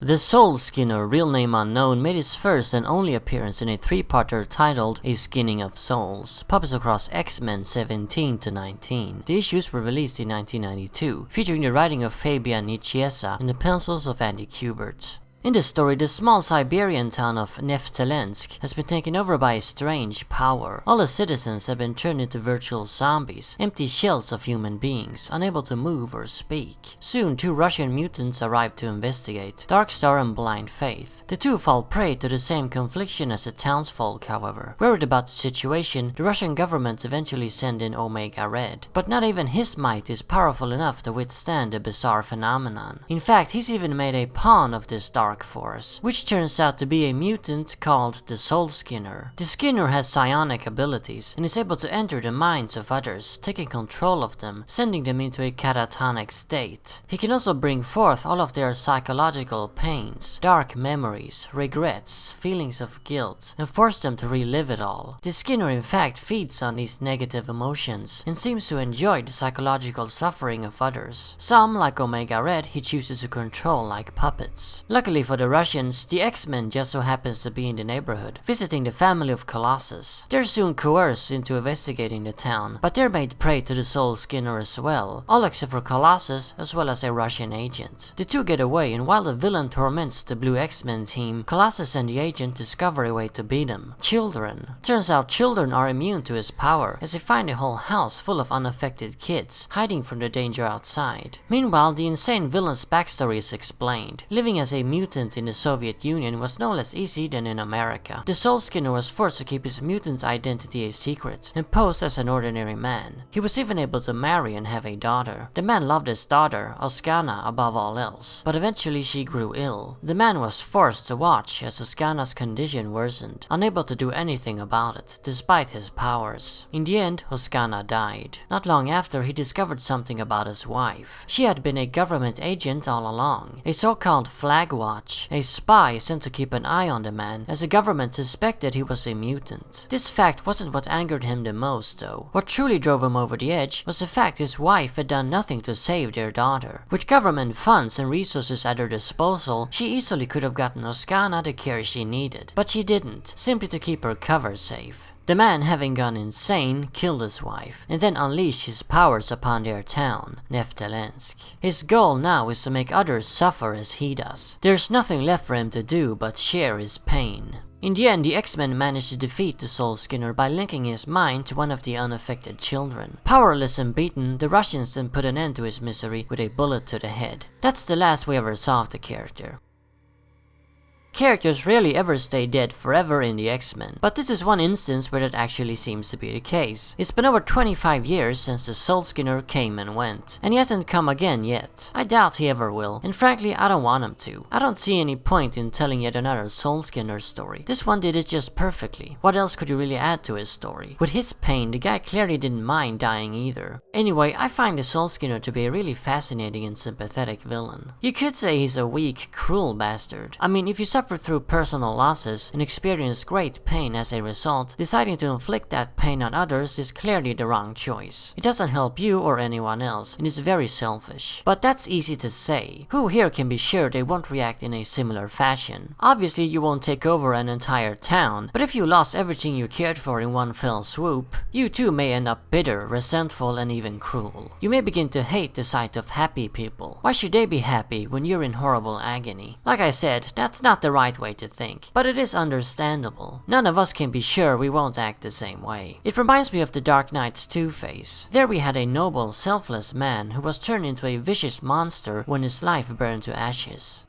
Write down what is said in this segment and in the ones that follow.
The Soul Skinner, real name unknown, made his first and only appearance in a three-parter titled A Skinning of Souls, published across X-Men 17 to 19. The issues were released in 1992, featuring the writing of Fabian Nicieza and the pencils of Andy Kubert. In the story, the small Siberian town of Neftelensk has been taken over by a strange power. All the citizens have been turned into virtual zombies, empty shells of human beings, unable to move or speak. Soon, two Russian mutants arrive to investigate, Darkstar and Blind Faith. The two fall prey to the same confliction as the townsfolk, however. Worried about the situation, the Russian government eventually send in Omega Red. But not even his might is powerful enough to withstand the bizarre phenomenon. In fact, he's even made a pawn of this dark force, which turns out to be a mutant called the Soul Skinner. The Skinner has psionic abilities and is able to enter the minds of others, taking control of them, sending them into a catatonic state. He can also bring forth all of their psychological pains, dark memories, regrets, feelings of guilt, and force them to relive it all. The Skinner in fact feeds on these negative emotions and seems to enjoy the psychological suffering of others. Some, like Omega Red, he chooses to control like puppets. Luckily for the Russians, the X-Men just so happens to be in the neighborhood, visiting the family of Colossus. They're soon coerced into investigating the town, but they're made prey to the Soul Skinner as well, all except for Colossus as well as a Russian agent. The two get away, and while the villain torments the Blue X-Men team, Colossus and the agent discover a way to beat him. Children. Turns out children are immune to his power, as they find a whole house full of unaffected kids, hiding from the danger outside. Meanwhile, the insane villain's backstory is explained. Living as a mutant in the Soviet Union was no less easy than in America. The Soul Skinner was forced to keep his mutant identity a secret and pose as an ordinary man. He was even able to marry and have a daughter. The man loved his daughter, Oskana, above all else, but eventually she grew ill. The man was forced to watch as Oskana's condition worsened, unable to do anything about it, despite his powers. In the end, Oskana died. Not long after, he discovered something about his wife. She had been a government agent all along, a so-called flag watch, a spy sent to keep an eye on the man, as the government suspected he was a mutant. This fact wasn't what angered him the most, though. What truly drove him over the edge was the fact his wife had done nothing to save their daughter. With government funds and resources at her disposal, she easily could have gotten Oskana the care she needed, but she didn't, simply to keep her cover safe. The man, having gone insane, killed his wife, and then unleashed his powers upon their town, Neftelensk. His goal now is to make others suffer as he does. There's nothing left for him to do but share his pain. In the end, the X-Men managed to defeat the Soul Skinner by linking his mind to one of the unaffected children. Powerless and beaten, the Russians then put an end to his misery with a bullet to the head. That's the last we ever saw of the character. Characters rarely ever stay dead forever in the X-Men, but this is one instance where that actually seems to be the case. It's been over 25 years since the Soul Skinner came and went, and he hasn't come again yet. I doubt he ever will, and frankly I don't want him to. I don't see any point in telling yet another Soul Skinner story. This one did it just perfectly. What else could you really add to his story? With his pain, the guy clearly didn't mind dying either. Anyway, I find the Soul Skinner to be a really fascinating and sympathetic villain. You could say he's a weak, cruel bastard. I mean, if you suffer through personal losses and experience great pain as a result, deciding to inflict that pain on others is clearly the wrong choice. It doesn't help you or anyone else, and is very selfish. But that's easy to say. Who here can be sure they won't react in a similar fashion? Obviously you won't take over an entire town, but if you lost everything you cared for in one fell swoop, you too may end up bitter, resentful, and even cruel. You may begin to hate the sight of happy people. Why should they be happy when you're in horrible agony? Like I said, that's not the right way to think, but it is understandable. None of us can be sure we won't act the same way. It reminds me of the Dark Knight's Two-Face. There we had a noble, selfless man who was turned into a vicious monster when his life burned to ashes.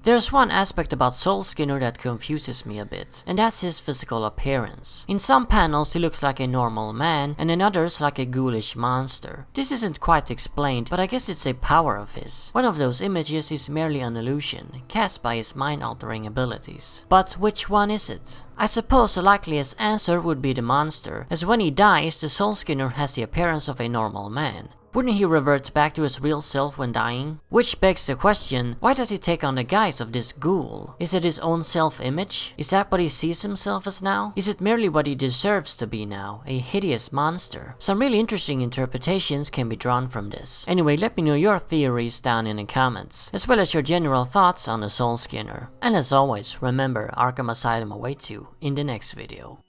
There's one aspect about Soul Skinner that confuses me a bit, and that's his physical appearance. In some panels he looks like a normal man, and in others like a ghoulish monster. This isn't quite explained, but I guess it's a power of his. One of those images is merely an illusion, cast by his mind-altering abilities. But which one is it? I suppose the likeliest answer would be the monster, as when he dies, the Soul Skinner has the appearance of a normal man. Wouldn't he revert back to his real self when dying? Which begs the question, why does he take on the guise of this ghoul? Is it his own self-image? Is that what he sees himself as now? Is it merely what he deserves to be now, a hideous monster? Some really interesting interpretations can be drawn from this. Anyway, let me know your theories down in the comments, as well as your general thoughts on the Soul Skinner. And as always, remember, Arkham Asylum awaits you in the next video.